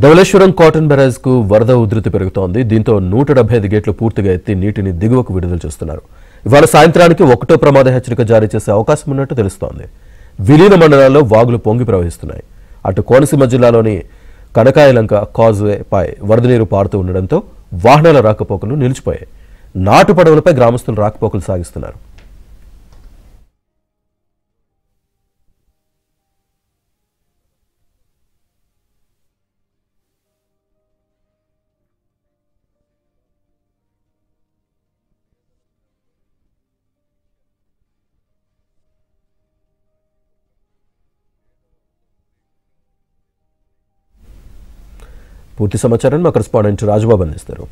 Dhavaleswaram cotton barrage కు వరద ఉధృతి పెరుగుతోంది. దీంతో 175 గేట్లు పూర్తిగా ఎత్తి నీటిని దిగువకు విడుదల చేస్తున్నారు. ఇవాళ సాయంత్రానికి 1వ ప్రమాద హెచ్చరిక జారీ చేసే అవకాశం ఉన్నట్టు తెలుస్తోంది. విలీన మండలాల్లో వాగులు పొంగి ప్రవహిస్తున్నాయి. అటు కోనసీమ జిల్లాలోని కనకాయలంక కాజ్వే పై వరద నీరు పారుతూ ఉండడంతో వాహనాల రాకపోకలు నిలిచిపోయాయి. నాటు పడవలపై గ్రామస్తులు రాకపోకలు సాగిస్తున్నారు. పూర్తి సమాచారాన్ని మా కరెస్పాండెంట్ రాజబాబు అందిస్తారు.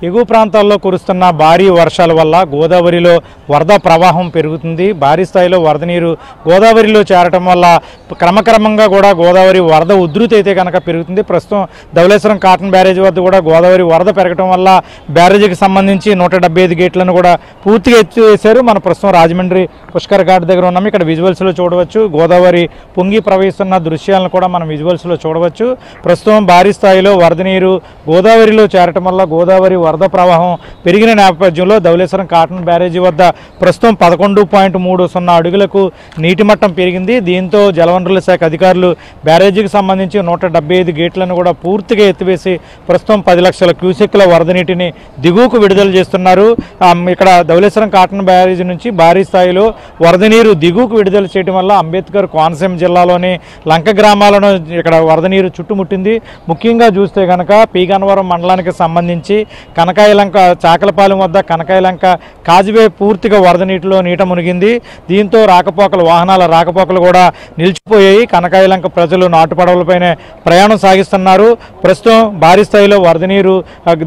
ఎగువ ప్రాంతాల్లో కురుస్తున్న భారీ వర్షాల వల్ల గోదావరిలో వరద ప్రవాహం పెరుగుతుంది. భారీ స్థాయిలో వరద నీరు గోదావరిలో చేరటం వల్ల క్రమక్రమంగా కూడా గోదావరి వరద ఉధృతి అయితే కనుక పెరుగుతుంది. ప్రస్తుతం ధవళేశ్వరం కాటన్ బ్యారేజ్ వద్ద కూడా గోదావరి వరద పెరగటం వల్ల బ్యారేజీకి సంబంధించి 175 గేట్లను కూడా పూర్తిగా ఎత్తివేశారు. మన ప్రస్తుతం రాజమండ్రి పుష్కర్ ఘాట్ దగ్గర ఉన్నాము. ఇక్కడ విజువల్స్లో చూడవచ్చు గోదావరి పొంగి ప్రవహిస్తున్న దృశ్యాలను కూడా మనం విజువల్స్లో చూడవచ్చు. ప్రస్తుతం భారీ స్థాయిలో వరద నీరు గోదావరిలో చేరటం వల్ల గోదావరి వరద ప్రవాహం పెరిగిన నేపథ్యంలో ధవళేశ్వరం కాటన్ బ్యారేజీ వద్ద ప్రస్తుతం 11.30 అడుగులకు నీటి మట్టం పెరిగింది. దీంతో జలవనరుల శాఖ అధికారులు బ్యారేజీకి సంబంధించి 175 గేట్లను కూడా పూర్తిగా ఎత్తివేసి ప్రస్తుతం 10 లక్షల క్యూసెక్ల వరద నీటిని దిగువకు విడుదల చేస్తున్నారు. ఇక్కడ ధవళేశ్వరం కాటన్ బ్యారేజీ నుంచి భారీ స్థాయిలో వరద నీరు దిగువకు విడుదల చేయడం వల్ల అంబేద్కర్ కోనసీమ జిల్లాలోని లంక గ్రామాలను ఇక్కడ వరద నీరు చుట్టుముట్టింది. ముఖ్యంగా చూస్తే కనుక పీగన్నవరం మండలానికి సంబంధించి కనకాయలంక చాకలపాలెం వద్ద కనకాయలంక కాజ్వే పూర్తిగా వరద నీటిలో నీట మునిగింది. దీంతో వాహనాల రాకపోకలు కూడా నిలిచిపోయాయి. కనకాయలంక ప్రజలు నాటు పడవలపైనే ప్రయాణం సాగిస్తున్నారు. ప్రస్తుతం భారీ స్థాయిలో వరద నీరు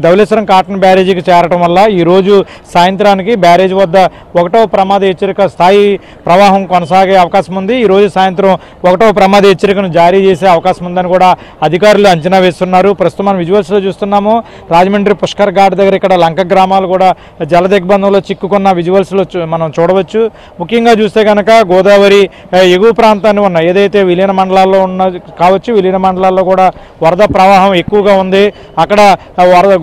ధవళేశ్వరం కాటన్ బ్యారేజీకి చేరటం వల్ల ఈరోజు సాయంత్రానికి బ్యారేజీ వద్ద 1వ ప్రమాద హెచ్చరిక స్థాయి ప్రవాహం కొనసాగే అవకాశం ఉంది. ఈరోజు సాయంత్రం 1వ ప్రమాద హెచ్చరికను జారీ చేసే అవకాశం ఉందని కూడా అధికారులు అంచనా వేస్తున్నారు. ప్రస్తుతం మనం విజువల్స్లో చూస్తున్నాము. రాజమండ్రి పుష్కర్ ఘాట్ దగ్గర ఇక్కడ లంక గ్రామాలు కూడా జల దిగ్బంధంలో చిక్కుకున్న విజువల్స్లో మనం చూడవచ్చు. ముఖ్యంగా చూస్తే కనుక గోదావరి ఎగువ ప్రాంతాన్ని ఉన్న ఏదైతే విలీన మండలాల్లో కావచ్చు విలీన మండలాల్లో కూడా వరద ప్రవాహం ఎక్కువగా ఉంది. అక్కడ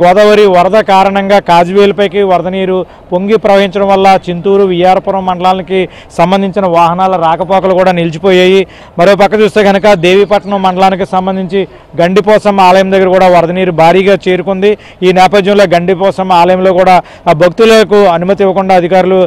గోదావరి వరద కారణంగా కాజ్వేలపైకి వరద నీరు పొంగి ప్రవహించడం వల్ల చింతూరు వియ్యారపురం మండలానికి సంబంధించిన వాహనాల రాకపోకలు కూడా నిలిచిపోయాయి. మరో పక్క చూస్తే కనుక దేవీపట్నం మండలానికి సంబంధించి గండిపోసమ్మ ఆలయం దగ్గర కూడా వరద నీరు భారీగా చేరుకుంది. ఈ నేపథ్యంలో గండిపోసమ్మ ఆలయంలో కూడా భక్తులకు అనుమతి ఇవ్వకుండా అధికారులు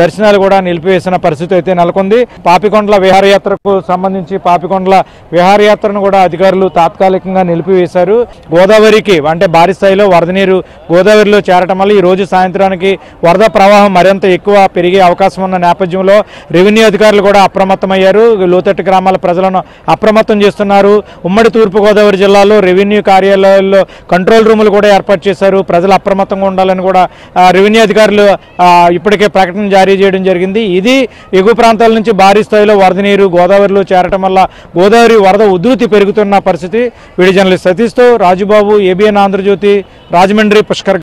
దర్శనాలు కూడా నిలిపివేసిన పరిస్థితి అయితే నెలకొంది. పాపికొండల విహారయాత్రకు సంబంధించి పాపికొండల విహారయాత్రను కూడా అధికారులు తాత్కాలికంగా నిలిపివేశారు. గోదావరికి అంటే భారీ స్థాయిలో వరద నీరు గోదావరిలో చేరటం వల్ల ఈ రోజు సాయంత్రానికి వరద ప్రవాహం మరింత ఎక్కువ పెరిగే అవకాశం ఉన్న నేపథ్యంలో రెవెన్యూ అధికారులు కూడా అప్రమత్తమయ్యారు. లోతట్టు గ్రామాల ప్రజలను అప్రమత్తం చేస్తున్నారు. ఉమ్మడి తూర్పుగోదావరి జిల్లాలో రెవెన్యూ కార్యాలయాల్లో కంట్రోల్ రూములు కూడా ఏర్పాటు చేశారు. ప్రజలు అప్రమత్తంగా ఉండాలని కూడా రెవెన్యూ అధికారులు ఇప్పటికే ప్రకటన జారీ చేయడం జరిగింది. ఇది ఎగువ ప్రాంతాల నుంచి భారీ స్థాయిలో వరద నీరు గోదావరిలో చేరటం వల్ల గోదావరి వరద ఉధృతి పెరుగుతున్న పరిస్థితి. వీడియో జర్నలిస్ట్ సతీష్తో రాజుబాబు, ఏబిఎన్ ఆంధ్రజ్యోతి, రాజమండ్రి పుష్కర్.